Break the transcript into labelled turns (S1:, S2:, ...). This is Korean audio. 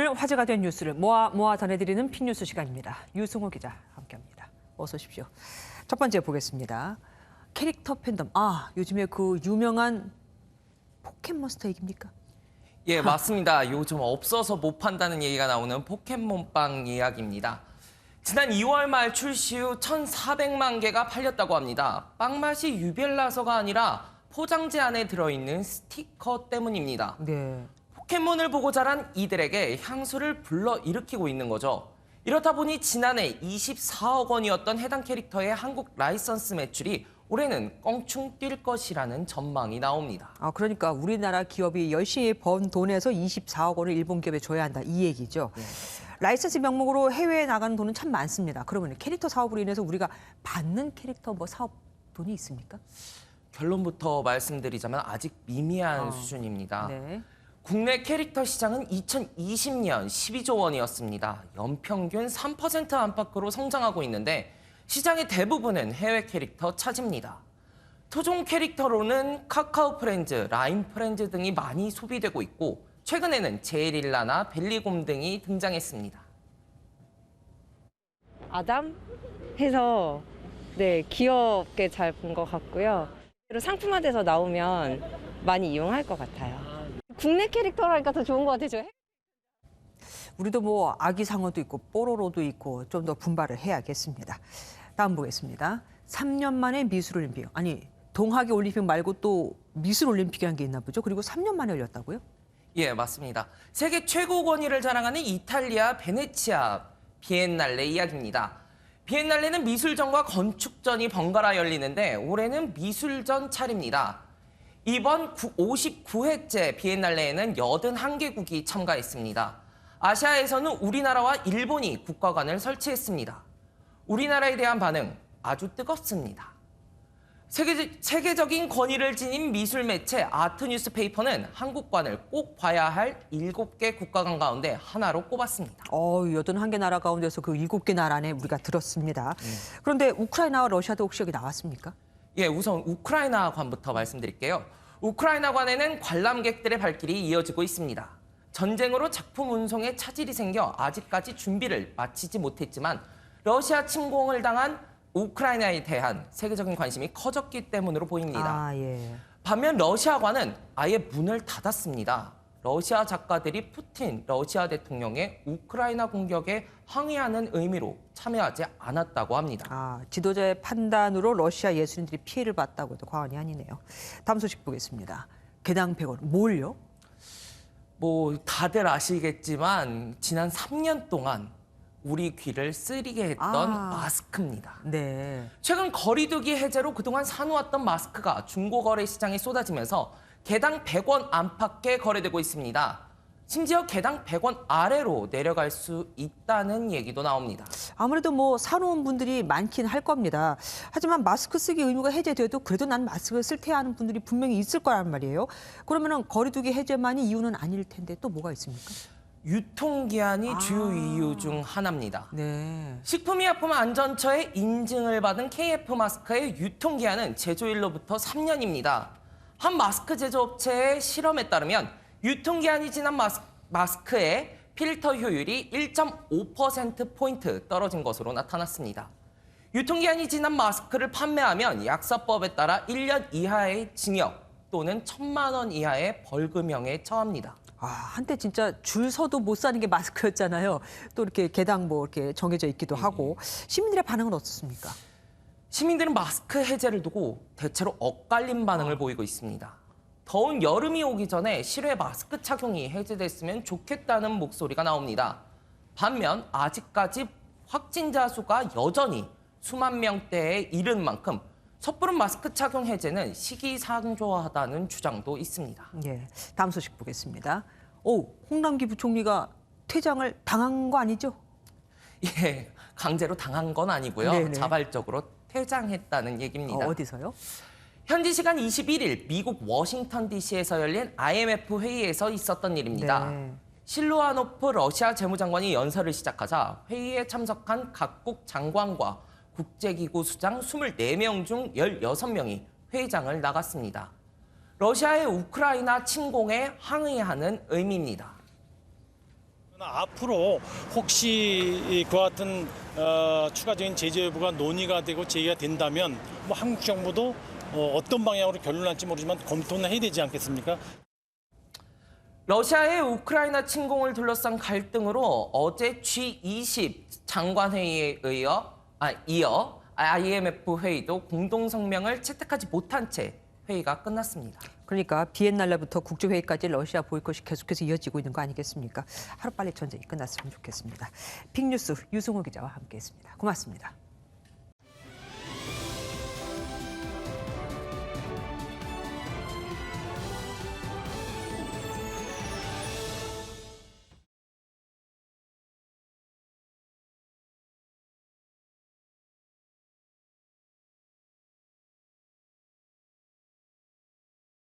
S1: 오늘 화제가 된 뉴스를 모아 전해드리는 픽뉴스 시간입니다. 유승호 기자 함께합니다. 어서 오십시오. 첫 번째 보겠습니다. 캐릭터 팬덤. 요즘에 그 유명한 포켓몬스터 얘기입니까?
S2: 예, 맞습니다. 요즘 없어서 못 판다는 얘기가 나오는 포켓몬빵 이야기입니다. 지난 2월 말 출시 후 1,400만 개가 팔렸다고 합니다. 빵 맛이 유별나서가 아니라 포장지 안에 들어있는 스티커 때문입니다.
S1: 네.
S2: 포켓몬을 보고 자란 이들에게 향수를 불러일으키고 있는 거죠. 이렇다 보니 지난해 24억 원이었던 해당 캐릭터의 한국 라이선스 매출이 올해는 껑충 뛸 것이라는 전망이 나옵니다.
S1: 그러니까 우리나라 기업이 열심히 번 돈에서 24억 원을 일본 기업에 줘야 한다 이 얘기죠.
S2: 네.
S1: 라이선스 명목으로 해외에 나가는 돈은 참 많습니다. 그러면 캐릭터 사업으로 인해서 우리가 받는 캐릭터 사업 돈이 있습니까?
S2: 결론부터 말씀드리자면 아직 미미한 수준입니다.
S1: 네.
S2: 국내 캐릭터 시장은 2020년 12조 원이었습니다. 연평균 3% 안팎으로 성장하고 있는데 시장의 대부분은 해외 캐릭터 차지입니다. 토종 캐릭터로는 카카오 프렌즈, 라인 프렌즈 등이 많이 소비되고 있고 최근에는 제일일라나 벨리곰 등이 등장했습니다.
S3: 아담 해서 귀엽게 잘 본 것 같고요. 상품화돼서 나오면 많이 이용할 것 같아요. 국내 캐릭터라니까 더 좋은 것 같아요.
S1: 우리도 아기 상어도 있고 뽀로로도 있고 좀 더 분발을 해야겠습니다. 다음 보겠습니다. 3년 만에 미술올림픽. 동학의 올림픽 말고 또 미술올림픽이라는 게 있나 보죠? 그리고 3년 만에 열렸다고요?
S2: 예, 맞습니다. 세계 최고 권위를 자랑하는 이탈리아 베네치아 비엔날레 이야기입니다. 비엔날레는 미술전과 건축전이 번갈아 열리는데 올해는 미술전 차례입니다. 이번 59회째 비엔날레에는 81개국이 참가했습니다. 아시아에서는 우리나라와 일본이 국가관을 설치했습니다. 우리나라에 대한 반응 아주 뜨겁습니다. 세계적인 권위를 지닌 미술 매체 아트뉴스페이퍼는 한국관을 꼭 봐야 할 7개 국가관 가운데 하나로 꼽았습니다.
S1: 81개 나라 가운데서 그 7개 나라 안에 우리가 들었습니다. 그런데 우크라이나와 러시아도 혹시 여기 나왔습니까?
S2: 예, 우선 우크라이나관부터 말씀드릴게요. 우크라이나관에는 관람객들의 발길이 이어지고 있습니다. 전쟁으로 작품 운송에 차질이 생겨 아직까지 준비를 마치지 못했지만 러시아 침공을 당한 우크라이나에 대한 세계적인 관심이 커졌기 때문으로 보입니다.
S1: 예.
S2: 반면 러시아관은 아예 문을 닫았습니다. 러시아 작가들이 푸틴 러시아 대통령의 우크라이나 공격에 항의하는 의미로 참여하지 않았다고 합니다.
S1: 지도자의 판단으로 러시아 예술인들이 피해를 봤다고 해도 과언이 아니네요. 다음 소식 보겠습니다. 개당 100원. 뭘요?
S2: 다들 아시겠지만 지난 3년 동안 우리 귀를 쓰리게 했던 마스크입니다.
S1: 네.
S2: 최근 거리두기 해제로 그동안 사놓았던 마스크가 중고거래 시장에 쏟아지면서 개당 100원 안팎에 거래되고 있습니다. 심지어 개당 100원 아래로 내려갈 수 있다는 얘기도 나옵니다.
S1: 아무래도 사놓은 분들이 많긴 할 겁니다. 하지만 마스크 쓰기 의무가 해제돼도 그래도 난 마스크를 쓸 테야 하는 분들이 분명히 있을 거란 말이에요. 그러면은 거리두기 해제만이 이유는 아닐 텐데 또 뭐가 있습니까?
S2: 유통기한이 주요 이유 중 하나입니다.
S1: 네.
S2: 식품의약품안전처의 인증을 받은 KF 마스크의 유통기한은 제조일로부터 3년입니다. 한 마스크 제조업체의 실험에 따르면 유통기한이 지난 마스크의 필터 효율이 1.5%포인트 떨어진 것으로 나타났습니다. 유통기한이 지난 마스크를 판매하면 약사법에 따라 1년 이하의 징역 또는 1,000만 원 이하의 벌금형에 처합니다.
S1: 한때 진짜 줄 서도 못 사는 게 마스크였잖아요. 또 이렇게 개당 이렇게 정해져 있기도 하고. 시민들의 반응은 어떻습니까?
S2: 시민들은 마스크 해제를 두고 대체로 엇갈린 반응을 보이고 있습니다. 더운 여름이 오기 전에 실외 마스크 착용이 해제됐으면 좋겠다는 목소리가 나옵니다. 반면 아직까지 확진자 수가 여전히 수만 명대에 이른 만큼 섣부른 마스크 착용 해제는 시기상조하다는 주장도 있습니다.
S1: 예, 다음 소식 보겠습니다. 홍남기 부총리가 퇴장을 당한 거 아니죠?
S2: 예, 강제로 당한 건 아니고요.
S1: 네네.
S2: 자발적으로 퇴장했다는 얘기입니다.
S1: 어디서요?
S2: 현지 시간 21일 미국 워싱턴 DC에서 열린 IMF 회의에서 있었던 일입니다.
S1: 네.
S2: 실루아노프 러시아 재무장관이 연설을 시작하자 회의에 참석한 각국 장관과 국제기구 수장 24명 중 16명이 회의장을 나갔습니다. 러시아의 우크라이나 침공에 항의하는 의미입니다.
S4: 앞으로 혹시 그와 같은 추가적인 제재 여부가 논의가 되고 제기가 된다면 뭐 한국 정부도 어떤 방향으로 결론날지 모르지만 검토는 해야 되지 않겠습니까?
S2: 러시아의 우크라이나 침공을 둘러싼 갈등으로 어제 G20 장관회의에 이어 IMF 회의도 공동 성명을 채택하지 못한 채 회의가 끝났습니다.
S1: 그러니까 비엔날레부터 국제회의까지 러시아 보이콧이 계속해서 이어지고 있는 거 아니겠습니까? 하루빨리 전쟁이 끝났으면 좋겠습니다. 빅뉴스 유승호 기자와 함께했습니다. 고맙습니다.